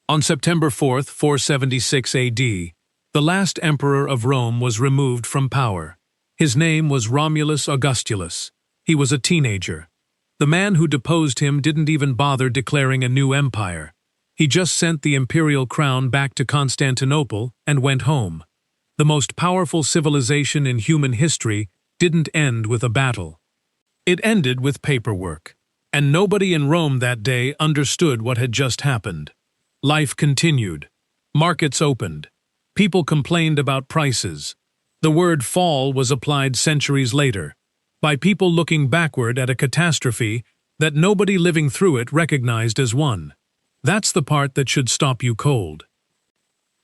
On September 4, 476 AD, the last emperor of Rome was removed from power. His name was Romulus Augustulus. He was a teenager. The man who deposed him didn't even bother declaring a new empire. He just sent the imperial crown back to Constantinople and went home. The most powerful civilization in human history didn't end with a battle. It ended with paperwork. And nobody in Rome that day understood what had just happened. Life continued. Markets opened. People complained about prices. The word fall was applied centuries later, by people looking backward at a catastrophe that nobody living through it recognized as one. That's the part that should stop you cold.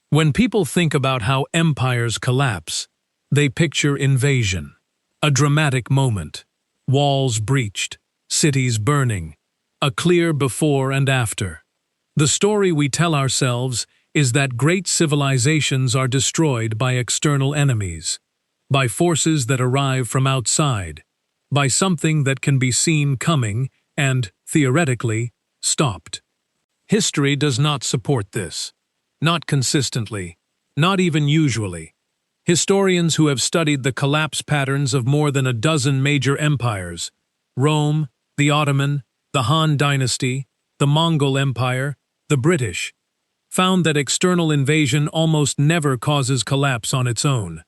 When people think about how empires collapse, they picture invasion, a dramatic moment, walls breached, cities burning, a clear before and after. The story we tell ourselves is that great civilizations are destroyed by external enemies, by forces that arrive from outside, by something that can be seen coming and, theoretically, stopped. History does not support this. Not consistently, not even usually. Historians who have studied the collapse patterns of more than a dozen major empires, Rome, the Ottoman, the Han Dynasty, the Mongol Empire, the British, found that external invasion almost never causes collapse on its own.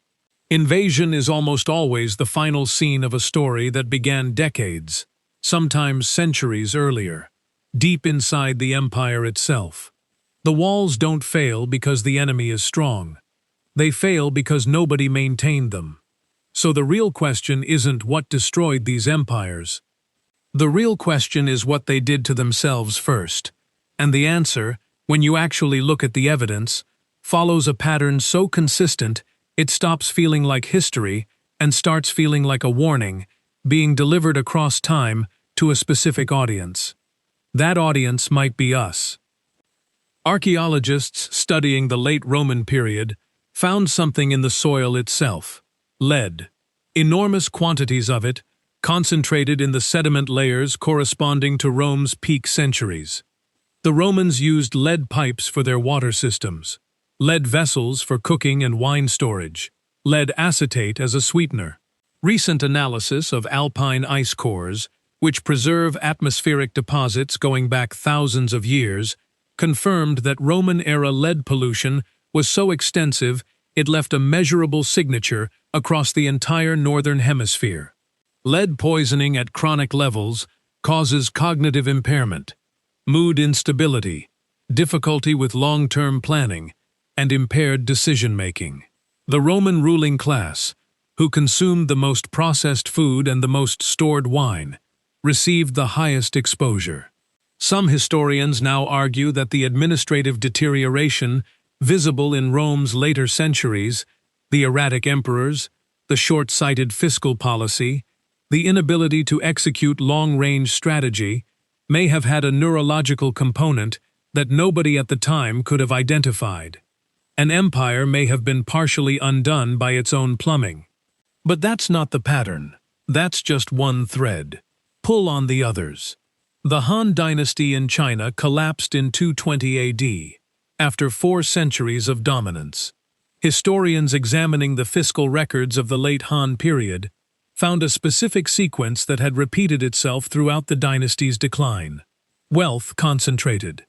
Invasion is almost always the final scene of a story that began decades, sometimes centuries earlier, deep inside the empire itself. The walls don't fail because the enemy is strong. They fail because nobody maintained them. So the real question isn't what destroyed these empires. The real question is what they did to themselves first. And the answer, when you actually look at the evidence, follows a pattern so consistent it stops feeling like history and starts feeling like a warning, being delivered across time to a specific audience. That audience might be us. Archaeologists studying the late Roman period found something in the soil itself: lead. Enormous quantities of it, concentrated in the sediment layers corresponding to Rome's peak centuries. The Romans used lead pipes for their water systems, lead vessels for cooking and wine storage, lead acetate as a sweetener. Recent analysis of alpine ice cores, which preserve atmospheric deposits going back thousands of years, confirmed that Roman-era lead pollution was so extensive it left a measurable signature across the entire northern hemisphere. Lead poisoning at chronic levels causes cognitive impairment, mood instability, difficulty with long-term planning, and impaired decision-making. The Roman ruling class, who consumed the most processed food and the most stored wine, received the highest exposure. Some historians now argue that the administrative deterioration visible in Rome's later centuries, the erratic emperors, the short-sighted fiscal policy, the inability to execute long-range strategy, may have had a neurological component that nobody at the time could have identified. An empire may have been partially undone by its own plumbing. But that's not the pattern. That's just one thread. Pull on the others. The Han Dynasty in China collapsed in 220 AD, after 4 centuries of dominance. Historians examining the fiscal records of the late Han period found a specific sequence that had repeated itself throughout the dynasty's decline. Wealth concentrated.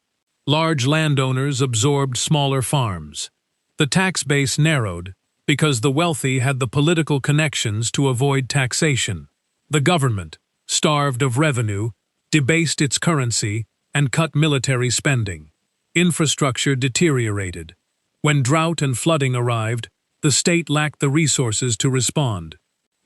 Large landowners absorbed smaller farms. The tax base narrowed because the wealthy had the political connections to avoid taxation. The government, starved of revenue, debased its currency and cut military spending. Infrastructure deteriorated. When drought and flooding arrived, the state lacked the resources to respond.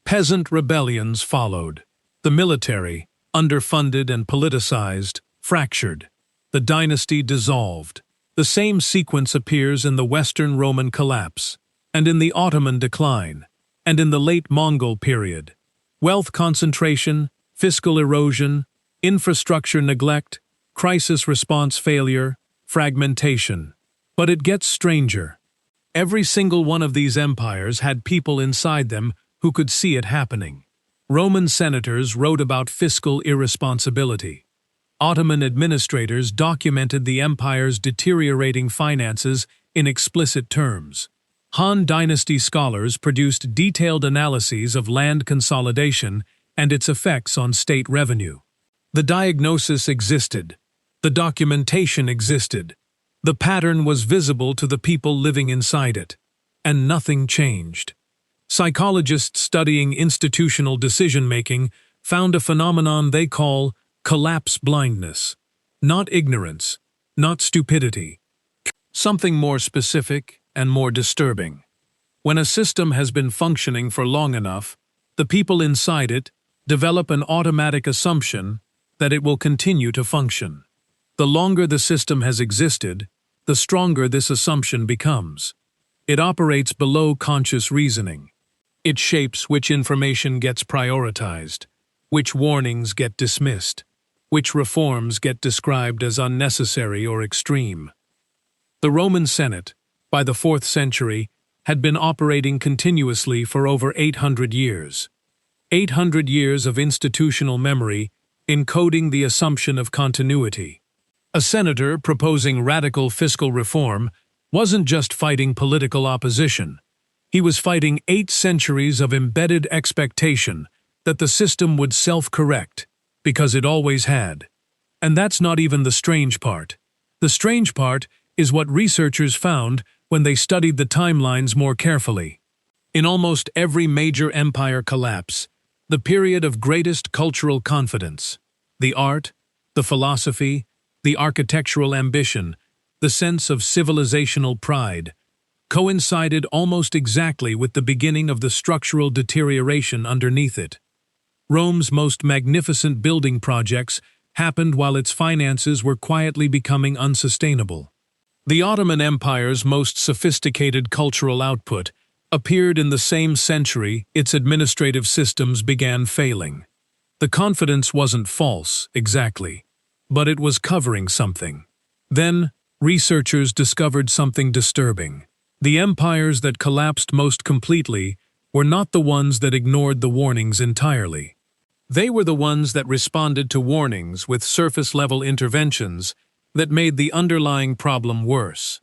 Peasant rebellions followed. The military, underfunded and politicized, fractured. The dynasty dissolved. The same sequence appears in the Western Roman collapse, and in the Ottoman decline, and in the late Mongol period. Wealth concentration, fiscal erosion, infrastructure neglect, crisis response failure, fragmentation. But it gets stranger. Every single one of these empires had people inside them who could see it happening. Roman senators wrote about fiscal irresponsibility. Ottoman administrators documented the empire's deteriorating finances in explicit terms. Han Dynasty scholars produced detailed analyses of land consolidation and its effects on state revenue. The diagnosis existed. The documentation existed. The pattern was visible to the people living inside it. And nothing changed. Psychologists studying institutional decision-making found a phenomenon they call collapse blindness. Not ignorance, not stupidity. Something more specific and more disturbing. When a system has been functioning for long enough, the people inside it develop an automatic assumption that it will continue to function. The longer the system has existed, the stronger this assumption becomes. It operates below conscious reasoning. It shapes which information gets prioritized, which warnings get dismissed, which reforms get described as unnecessary or extreme. The Roman Senate, by the 4th century, had been operating continuously for over 800 years. 800 years of institutional memory encoding the assumption of continuity. A senator proposing radical fiscal reform wasn't just fighting political opposition. He was fighting 8 centuries of embedded expectation that the system would self-correct, because it always had. And that's not even the strange part. The strange part is what researchers found when they studied the timelines more carefully. In almost every major empire collapse, the period of greatest cultural confidence, the art, the philosophy, the architectural ambition, the sense of civilizational pride, coincided almost exactly with the beginning of the structural deterioration underneath it. Rome's most magnificent building projects happened while its finances were quietly becoming unsustainable. The Ottoman Empire's most sophisticated cultural output appeared in the same century its administrative systems began failing. The confidence wasn't false, exactly, but it was covering something. Then, researchers discovered something disturbing. The empires that collapsed most completely were not the ones that ignored the warnings entirely. They were the ones that responded to warnings with surface-level interventions that made the underlying problem worse.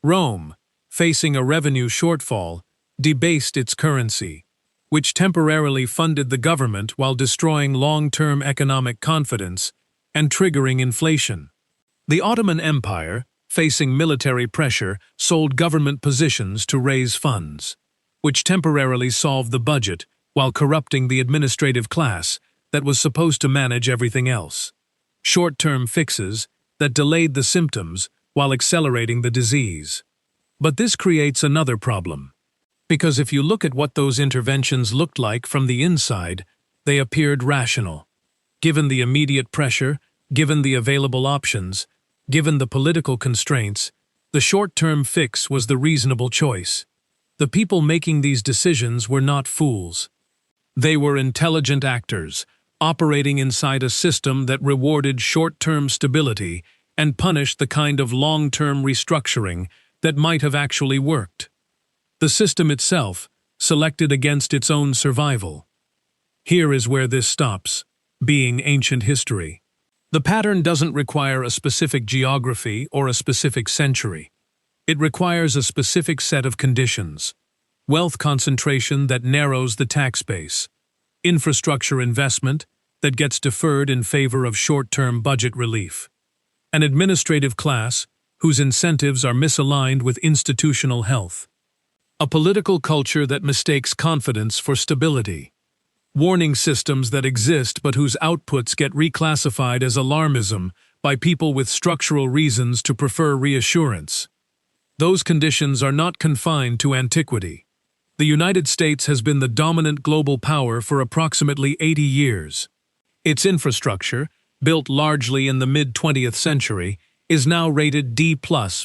Rome, facing a revenue shortfall, debased its currency, which temporarily funded the government while destroying long-term economic confidence and triggering inflation. The Ottoman Empire, facing military pressure, sold government positions to raise funds, which temporarily solved the budget while corrupting the administrative class that was supposed to manage everything else. Short-term fixes that delayed the symptoms while accelerating the disease. But this creates another problem. Because if you look at what those interventions looked like from the inside, they appeared rational. Given the immediate pressure, given the available options, given the political constraints, the short-term fix was the reasonable choice. The people making these decisions were not fools. They were intelligent actors, operating inside a system that rewarded short-term stability and punished the kind of long-term restructuring that might have actually worked. The system itself selected against its own survival. Here is where this stops, being ancient history. The pattern doesn't require a specific geography or a specific century. It requires a specific set of conditions. Wealth concentration that narrows the tax base. Infrastructure investment that gets deferred in favor of short-term budget relief. An administrative class whose incentives are misaligned with institutional health. A political culture that mistakes confidence for stability. Warning systems that exist but whose outputs get reclassified as alarmism by people with structural reasons to prefer reassurance. Those conditions are not confined to antiquity. The United States has been the dominant global power for approximately 80 years. Its infrastructure, built largely in the mid-20th century, is now rated D+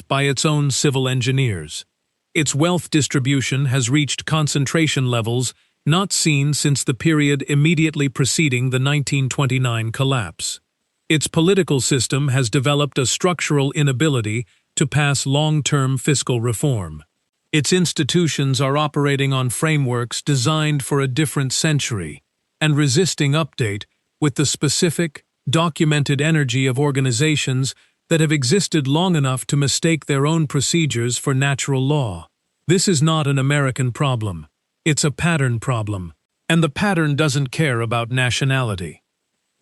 by its own civil engineers. Its wealth distribution has reached concentration levels not seen since the period immediately preceding the 1929 collapse. Its political system has developed a structural inability to pass long-term fiscal reform. Its institutions are operating on frameworks designed for a different century and resisting update with the specific, documented energy of organizations that have existed long enough to mistake their own procedures for natural law. This is not an American problem. It's a pattern problem. And the pattern doesn't care about nationality.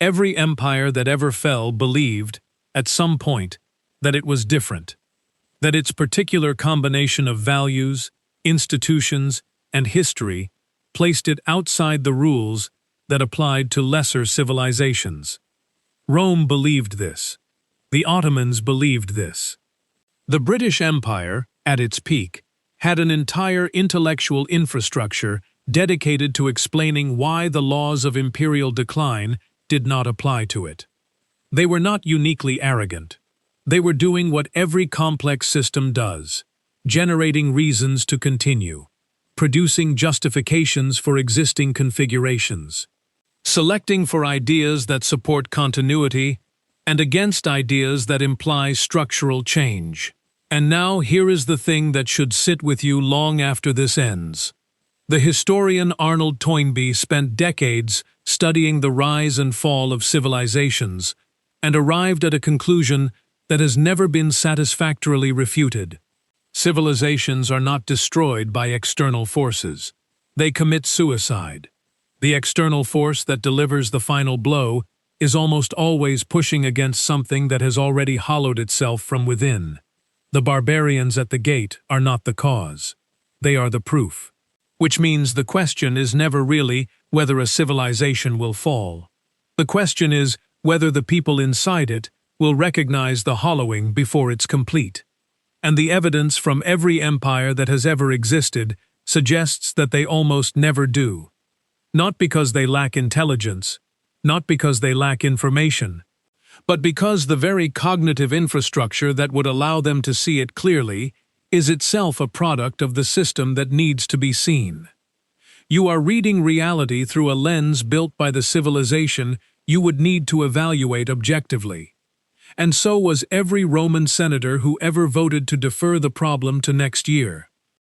Every empire that ever fell believed, at some point, that it was different, that its particular combination of values, institutions, and history placed it outside the rules that applied to lesser civilizations. Rome believed this. The Ottomans believed this. The British Empire, at its peak, had an entire intellectual infrastructure dedicated to explaining why the laws of imperial decline did not apply to it. They were not uniquely arrogant. They were doing what every complex system does, generating reasons to continue, producing justifications for existing configurations, selecting for ideas that support continuity and against ideas that imply structural change. And now here is the thing that should sit with you long after this ends. The historian Arnold Toynbee spent decades studying the rise and fall of civilizations and arrived at a conclusion that has never been satisfactorily refuted. Civilizations are not destroyed by external forces. They commit suicide. The external force that delivers the final blow is almost always pushing against something that has already hollowed itself from within. The barbarians at the gate are not the cause. They are the proof. Which means the question is never really whether a civilization will fall. The question is whether the people inside it will recognize the hollowing before it's complete. And the evidence from every empire that has ever existed suggests that they almost never do. Not because they lack intelligence, not because they lack information, but because the very cognitive infrastructure that would allow them to see it clearly is itself a product of the system that needs to be seen. You are reading reality through a lens built by the civilization you would need to evaluate objectively. And so was every Roman senator who ever voted to defer the problem to next year.